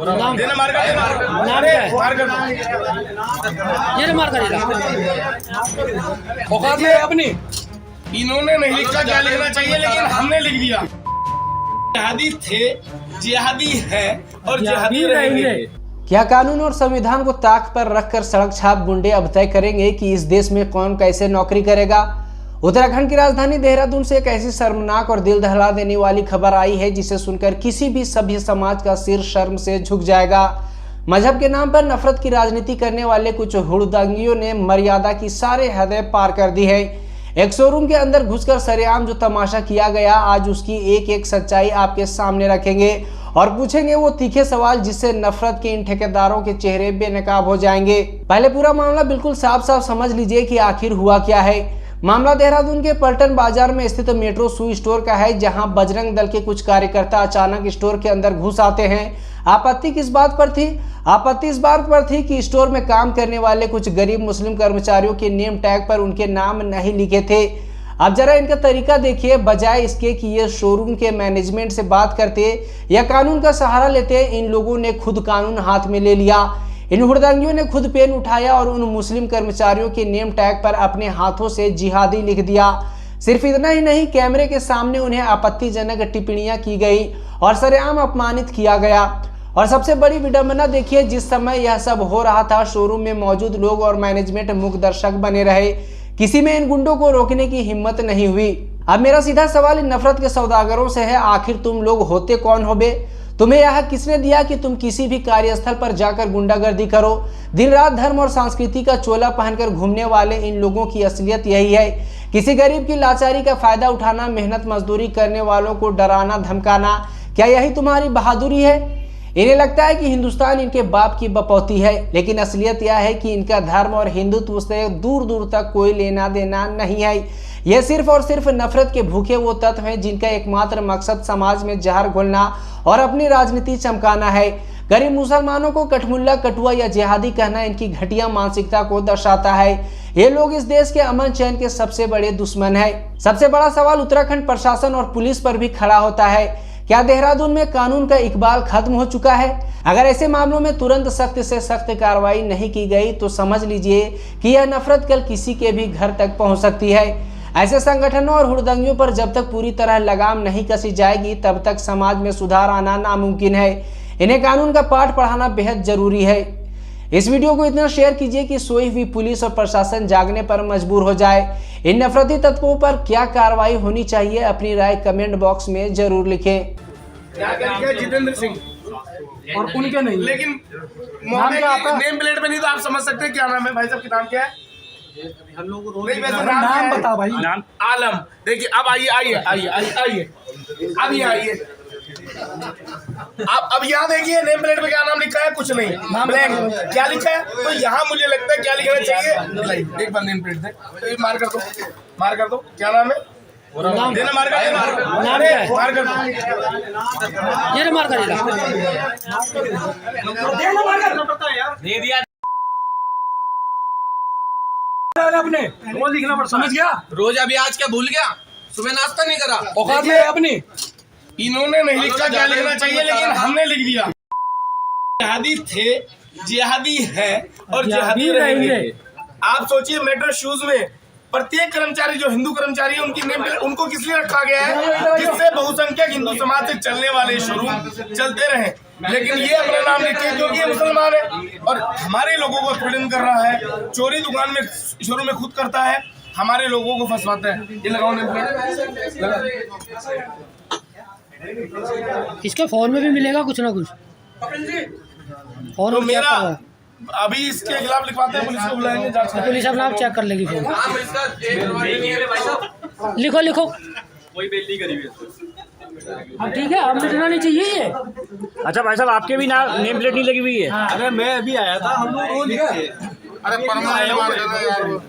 नाम देना मार कर नाम क्या है? मार कर ये मार करेगा औकात है अपनी। इन्होंने नहीं लिखा क्या लिखना चाहिए, लेकिन हमने लिख दिया। जिहादी थे, जिहादी है और जिहादी रहेंगे। क्या कानून और संविधान को ताक पर रखकर सड़क छाप गुंडे अब तय करेंगे कि इस देश में कौन कैसे नौकरी करेगा? उत्तराखंड की राजधानी देहरादून से एक ऐसी शर्मनाक और दिल दहला देने वाली खबर आई है जिसे सुनकर किसी भी सभ्य समाज का सिर शर्म से झुक जाएगा। मजहब के नाम पर नफरत की राजनीति करने वाले कुछ हुड़दंगियों ने मर्यादा की सारे हदें पार कर दी है। एक शोरूम के अंदर घुसकर सरेआम जो तमाशा किया गया, आज उसकी एक एक सच्चाई आपके सामने रखेंगे और पूछेंगे वो तीखे सवाल जिससे नफरत के इन ठेकेदारों के चेहरे बेनकाब हो जाएंगे। पहले पूरा मामला बिल्कुल साफ साफ समझ लीजिए कि आखिर हुआ क्या है। मामला देहरादून के पलटन बाजार में स्थित मेट्रो शू स्टोर का है, जहां बजरंग दल के कुछ कार्यकर्ता अचानक स्टोर के अंदर घुस आते हैं। आपत्ति किस बात पर थी? आपत्ति इस बात पर थी कि स्टोर में काम करने वाले कुछ गरीब मुस्लिम कर्मचारियों के नेम टैग पर उनके नाम नहीं लिखे थे। अब जरा इनका तरीका देखिए। बजाय इसके कि ये शोरूम के मैनेजमेंट से बात करते या कानून का सहारा लेते, इन लोगों ने खुद कानून हाथ में ले लिया। इन हुड़दंगियों ने खुद पेन उठाया और उन मुस्लिम कर्मचारियों के नेम टैग पर अपने हाथों से जिहादी लिख दिया। सिर्फ इतना ही नहीं, कैमरे के सामने उन्हें आपत्तिजनक टिप्पणियां की गई और सरेआम अपमानित किया गया। और सबसे बड़ी विडंबना देखिए, जिस समय यह सब हो रहा था शोरूम में मौजूद लोग और मैनेजमेंट मूक दर्शक बने रहे। किसी में इन गुंडों को रोकने की हिम्मत नहीं हुई। अब मेरा सीधा सवाल इन नफरत के सौदागरों से है, आखिर तुम लोग होते कौन हो बे? तुम्हें यह किसने दिया कि तुम किसी भी कार्यस्थल पर जाकर गुंडागर्दी करो? दिन रात धर्म और संस्कृति का चोला पहनकर घूमने वाले इन लोगों की असलियत यही है। किसी गरीब की लाचारी का फायदा उठाना, मेहनत मजदूरी करने वालों को डराना धमकाना, क्या यही तुम्हारी बहादुरी है? इन्हें लगता है कि हिंदुस्तान इनके बाप की बपौती है, लेकिन असलियत यह है कि इनका धर्म और हिंदुत्व से दूर दूर तक कोई लेना देना नहीं है। ये सिर्फ और सिर्फ नफरत के भूखे वो तत्व हैं जिनका एकमात्र मकसद समाज में जहर घोलना और अपनी राजनीति चमकाना है। गरीब मुसलमानों को कठमुल्ला, कटुआ या जिहादी कहना इनकी घटिया मानसिकता को दर्शाता है। ये लोग इस देश के अमन चैन के सबसे बड़े दुश्मन है। सबसे बड़ा सवाल उत्तराखंड प्रशासन और पुलिस पर भी खड़ा होता है। क्या देहरादून में कानून का इकबाल खत्म हो चुका है? अगर ऐसे मामलों में तुरंत सख्त से सख्त कार्रवाई नहीं की गई तो समझ लीजिए कि यह नफरत कल किसी के भी घर तक पहुंच सकती है। ऐसे संगठनों और हुड़दंगियों पर जब तक पूरी तरह लगाम नहीं कसी जाएगी, तब तक समाज में सुधार आना नामुमकिन है। इन्हें कानून का पाठ पढ़ाना बेहद जरूरी है। इस वीडियो को इतना शेयर कीजिए कि सोई हुई पुलिस और प्रशासन जागने पर मजबूर हो जाए। इन नफरती तत्वों पर क्या कार्रवाई होनी चाहिए, अपनी राय कमेंट बॉक्स में जरूर लिखें। जितेंद्र सिंह और उनके नहीं, लेकिन नेम प्लेट पे नहीं, तो आप समझ सकते हैं क्या नाम है। भाई साहब का नाम क्या है? हम लोग नहीं, वैसे नाम बता भाई। नाम आलम। देखिए अब आइए आइए आइए आइए आइए अब ये आइए। अब यहाँ देखिए नेम प्लेट पे क्या नाम लिखा है? कुछ नहीं, ब्लैंक। क्या लिखा है? तो यहाँ मुझे लगता है क्या लिखना चाहिए, एक बार नेम प्लेट दे, तो मार कर दो, मार कर दो। क्या नाम है? नाम देना मार कर नाम क्या है? मार कर दो। ये मार करेगा दे दिया। अपने रोज लिखना पड़ता, समझ गया? रोज अभी आज क्या भूल गया? सुबह नाश्ता नहीं करा? औकात है अपनी। इन्होंने नहीं लिखा क्या लिखना चाहिए, लेकिन हमने लिख दिया। जिहादी थे, जिहादी है और जिहादी रहेंगे। आप सोचिए मेट्रो शूज में प्रत्येक कर्मचारी जो हिंदू कर्मचारी है उनकी नेम प्लेट उनको किस लिए रखा गया है? जिससे बहुसंख्यक हिंदू समाज से चलने वाले शोरूम चलते रहे, लेकिन ये अपना नाम लिखे क्योंकि ये मुसलमान है और हमारे लोगों को उत्पीड़न कर रहा है। चोरी दुकान में शोरूम में खुद करता है, हमारे लोगों को फंसवाता है। ये लगाओ नेम प्लेट, लगा। इसके फोन में भी मिलेगा कुछ ना कुछ। फोन तो में मेरा अभी इसके खिलाफ लिखवाते हैं, पुलिस को बुलाएंगे, जांच करेंगे। पुलिस अपना आप चेक कर लेगी। फोन लिखो लिखो, कोई बेल नहीं करी हुई। अब ठीक है, अब मिटना नहीं चाहिए ये। अच्छा भाई साहब, आपके भी नेम प्लेट नहीं लगी हुई है? हाँ। अरे मैं अभी आया था, हम लोग अरे परमानेंट मार कर रहे हैं यार।